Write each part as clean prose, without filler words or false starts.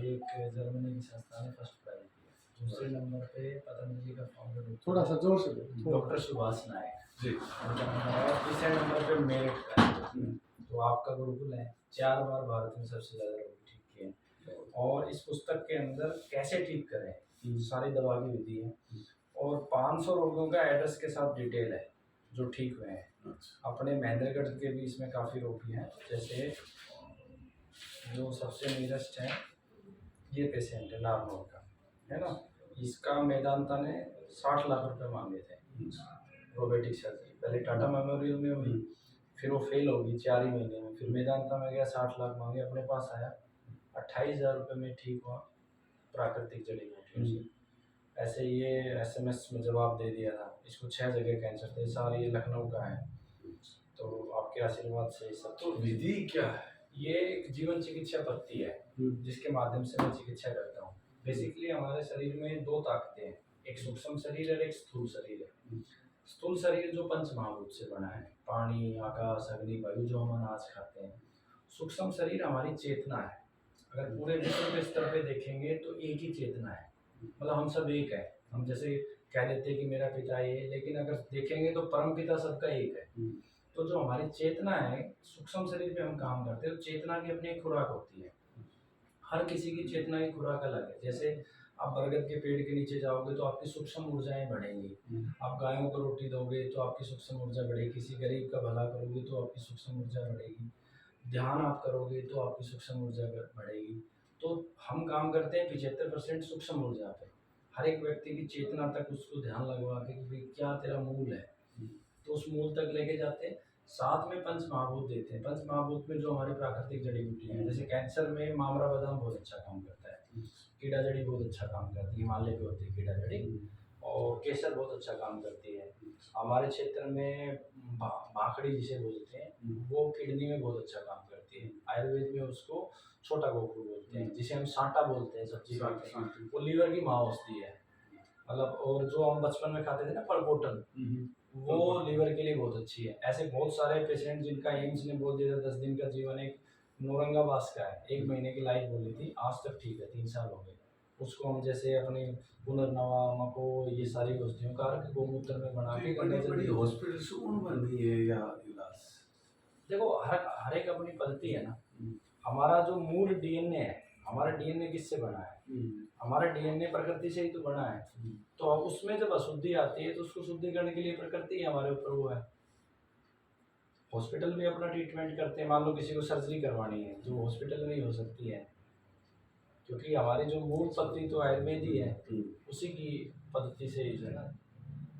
एक जर्मनी की संस्था ने फर्स्ट प्राइज दिया। दूसरे नंबर पे पतंजलि का फाउंडर थोड़ा सा जोर से बोलो। डॉक्टर सुभाष नायक जी। और तीसरे नंबर पे मेरिट का है। तो आपका गुरुकुल है 4 बार भारत में सबसे ज़्यादा रोगी ठीक किए हैं। और इस पुस्तक के अंदर कैसे ठीक करें सारी दवा की विधि है और 500 रोगियों का एड्रेस के साथ डिटेल है जो ठीक हुए हैं। अपने महेंद्रगढ़ के भी इसमें काफ़ी रोगी हैं, जैसे जो सबसे नियरेस्ट है ये पेशेंट है नारनौल का, है ना। इसका मेदांता ने 60 लाख रुपए मांगे थे रोबोटिक सर्जरी। पहले टाटा मेमोरियल में हुई, फिर वो फेल होगी 4 ही महीने में, फिर मेदांता में गया 60 लाख मांगे, अपने पास आया 28,000 रुपये में ठीक हुआ प्राकृतिक जड़ी बूटियों से। ऐसे ये SMS में जवाब दे दिया था। इसको 6 जगह कैंसर थे, सारे ये लखनऊ का है। तो आपके आशीर्वाद से सब। तो विधि क्या है? ये एक जीवन चिकित्सा पद्धति है जिसके माध्यम से मैं चिकित्सा करता हूँ। बेसिकली हमारे शरीर में 2 ताकतें हैं, एक सूक्ष्म शरीर और एक स्थूल शरीर है। स्थूल शरीर जो पंच महाभूत से बना है, पानी, आकाश, अग्नि, वायु, जो हम अनाज खाते हैं। सूक्ष्म शरीर हमारी चेतना है। अगर पूरे विश्व के स्तर पे देखेंगे तो एक ही चेतना है, मतलब हम सब एक है। हम जैसे कह देते हैं कि मेरा पिता ये, लेकिन अगर देखेंगे तो परम पिता सबका एक है। तो जो हमारी चेतना है, सूक्ष्म शरीर पे हम काम करते हैं, तो चेतना की अपनी एक खुराक होती है। हर किसी की चेतना की खुराक अलग है। जैसे आप बरगद के पेड़ के नीचे जाओगे तो आपकी सूक्ष्म ऊर्जाएं बढ़ेंगी। आप गायों को रोटी दोगे तो आपकी सूक्ष्म ऊर्जा बढ़ेगी। किसी गरीब का भला करोगे तो आपकी सूक्ष्म ऊर्जा बढ़ेगी। ध्यान आप करोगे तो आपकी सूक्ष्म ऊर्जा बढ़ेगी। तो हम काम करते हैं 75% सूक्ष्म ऊर्जा पे। हर एक व्यक्ति की चेतना तक उसको ध्यान लगवा के कि भाई क्या तेरा मूल है, तो उस मूल तक लेके जाते हैं। साथ में पंच महाभूत देते हैं। पंच महाभूत में जो हमारी प्राकृतिक जड़ी बूटियां हैं, जैसे कैंसर में मामरा बादाम बहुत अच्छा काम करता है, कीड़ा जड़ी बहुत अच्छा काम करती है, हिमालय पे होती है कीड़ा जड़ी, और केसर बहुत अच्छा काम करती है। हमारे क्षेत्र में भाखड़ी जिसे बोलते हैं, वो किडनी में बहुत अच्छा काम करती है। आयुर्वेद में उसको छोटा गोखरू बोलते हैं, जिसे हम सांटा बोलते हैं सब्जी खाते हैं। वो लीवर की माँ होती है, मतलब। और जो हम बचपन में खाते थे ना पड़पोटन, वो लीवर के लिए बहुत अच्छी है। ऐसे बहुत सारे पेशेंट जिनका एम्स ने बोल दिया था 10 दिन का जीवन, एक नौरंगाबाद का है, 1 महीने की लाइफ बोली थी, आज तक ठीक है, 3 साल हो गए। उसको हम जैसे अपनी पुनर्नवा, मको, ये सारी औषधियों का गोमूत्र में बना के बड़ी हॉस्पिटल से कौन बन रही है या इलाज? देखो हर एक अपनी पद्धति है ना। हमारा जो मूल DNA है, हमारा DNA किससे बना है? हमारा DNA प्रकृति से ही तो बना है। तो अब उसमें जब अशुद्धि आती है तो उसको शुद्धि करने के लिए प्रकृति हमारे ऊपर वो है। हॉस्पिटल भी अपना ट्रीटमेंट करते हैं। मान लो किसी को सर्जरी करवानी है जो हॉस्पिटल में ही हो सकती है, क्योंकि हमारी जो मूल पद्धति तो आयुर्वेद ही है, उसी की पद्धति से ही है ना।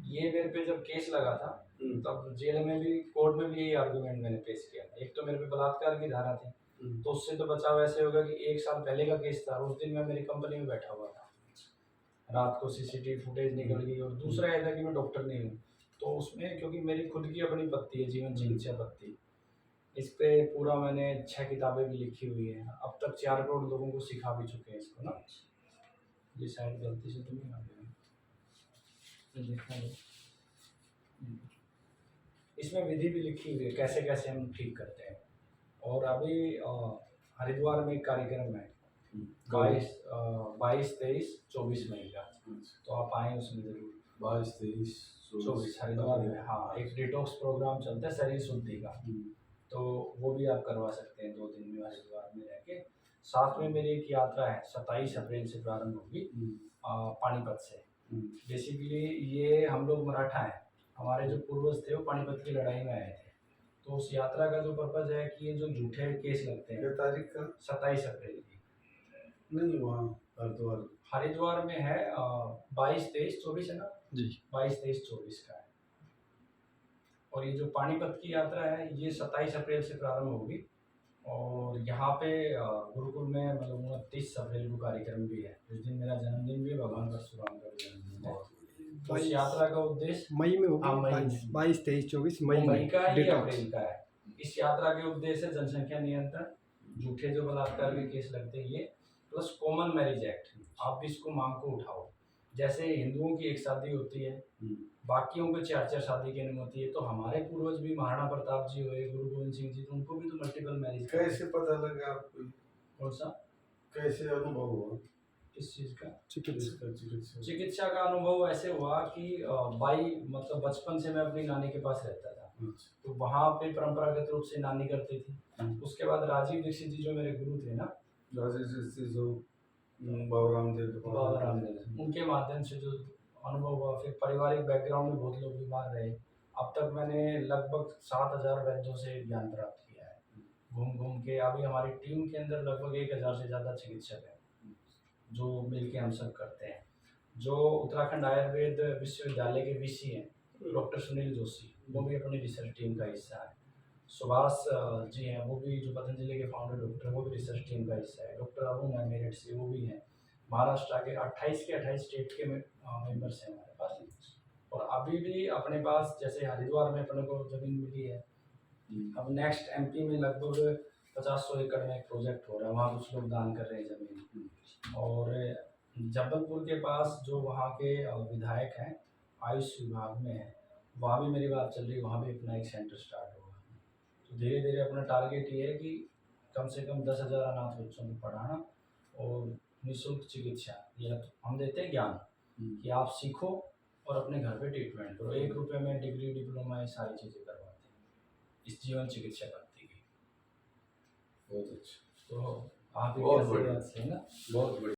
ये मेरे पे जब केस लगा था तब जेल में भी, कोर्ट में भी यही आर्गुमेंट मैंने पेश किया। एक तो मेरे पे बलात्कार की धारा थी, तो उससे तो बचाव ऐसे होगा कि 1 साल पहले का केस था, उस दिन मैं मेरी कंपनी में बैठा हुआ था, रात को CCTV फुटेज निकल गई। और दूसरा यह था कि मैं डॉक्टर नहीं हूँ, तो उसमें क्योंकि मेरी खुद की अपनी पद्धति है, जीवन चिकित्सा पद्धति, इस पे पूरा मैंने 6 किताबें भी लिखी हुई है। अब तक 4 करोड़ लोगों को सिखा भी चुके हैं इसको ना। ये शायद गलती से तो नहीं आ गया, देखा है। इसमें विधि भी लिखी हुई है कैसे कैसे हम ठीक करते हैं। और अभी हरिद्वार में एक कार्यक्रम है 22, 23, 24 मई का, तो आप आए उसमें जरूर। 22, 23, 24 हरिद्वार में, हाँ, एक डिटॉक्स प्रोग्राम चलता है शरीर शुद्धि का, तो वो भी आप करवा सकते हैं 2 दिन में हरिद्वार में रह के। साथ में मेरी एक यात्रा है 27 अप्रैल से प्रारंभ होगी पानीपत से। बेसिकली ये हम लोग मराठा हैं, हमारे जो पूर्वज थे वो पानीपत की लड़ाई में आए थे। तो उस यात्रा का जो पर्पज है कि ये जो झूठे केस लगते हैं। क्या तारीख का? 27 अप्रैल की। नहीं, वहाँ हरिद्वार में है 22, 23, 24 है ना जी, 22, 23, 24 का है। और ये जो पानीपत की यात्रा है ये 27 अप्रैल से प्रारंभ होगी। और यहाँ पे गुरुकुल में मतलब 29 अप्रैल को कार्यक्रम भी है। उस दिन मेरा जन्मदिन भी है, भगवान परशुराम का जन्मदिन है। तो इस यात्रा का उद्देश्य मई में होगा। 22, 23, 24 मई का है, ये अप्रैल का है। इस यात्रा के उद्देश्य है जनसंख्या नियंत्रण, झूठे जो बलात्कार के केस लगते हैं ये, प्लस कॉमन मैरिज एक्ट। आप भी इसको मांग को उठाओ। जैसे हिंदुओं की एक शादी होती है, बाकियों को 4-4 शादी की अनुमति है, तो हमारे पूर्वज भी महाराणा प्रताप जी हुए, गुरु गोविंद सिंह जी, तो उनको भी तो मल्टीपल मैरिज। कैसे पता लगा आपको? कौन सा? कैसे अनुभव हुआ किस चीज़ का? चिकित्सा चिकित्सा का अनुभव ऐसे हुआ कि मतलब बचपन से मैं अपनी नानी के पास रहता था, तो वहाँ पे परंपरागत रूप से नानी करती थी। उसके बाद राजीव दीक्षित जी जो मेरे गुरु थे ना, बाबा रामदेव उनके माध्यम से जो अनुभव हुआ, फिर पारिवारिक बैकग्राउंड में बहुत लोग बीमार रहे। अब तक मैंने लगभग 7,000 वैद्यों से ज्ञान प्राप्त किया है, घूम घूम के। अभी हमारी टीम के अंदर लगभग 1,000 से ज़्यादा चिकित्सक हैं जो मिल के हम सब करते हैं। जो उत्तराखंड आयुर्वेद विश्वविद्यालय के वीसी हैं डॉक्टर सुनील जोशी, वो भी अपनी रिसर्च टीम का हिस्सा है। सुभाष जी हैं, वो भी जो पतंजलि के फाउंडर डॉक्टर, वो भी रिसर्च टीम का हिस्सा है। डॉक्टर अरुण है मेरठ से, वो भी हैं। महाराष्ट्र के 28 स्टेट के मेंबर्स हैं हमारे पास। और अभी भी अपने पास जैसे हरिद्वार में अपने को ज़मीन मिली है, अब नेक्स्ट एमपी में लगभग 50-100 एकड़ में एक प्रोजेक्ट हो रहा है, वहाँ कुछ लोग दान कर रहे हैं ज़मीन। और जबलपुर के पास जो वहाँ के विधायक हैं, आयुष विभाग में है, वहाँ भी मेरी बात चल रही है, वहाँ भी अपना एक सेंटर स्टार्ट होगा। तो धीरे धीरे अपना टारगेट ये है कि कम से कम 10,000 अनाथ बच्चों को पढ़ाना और निःशुल्क चिकित्सा। ये हम देते हैं ज्ञान कि आप सीखो और अपने घर पे ट्रीटमेंट करो। 1 रुपये में डिग्री, डिप्लोमा, ये सारी चीज़ें करवाते हैं इस जीवन चिकित्सा पद्धति की। बहुत अच्छा, तो आप बहुत एक बढ़िया। से ना बहुत बढ़िया।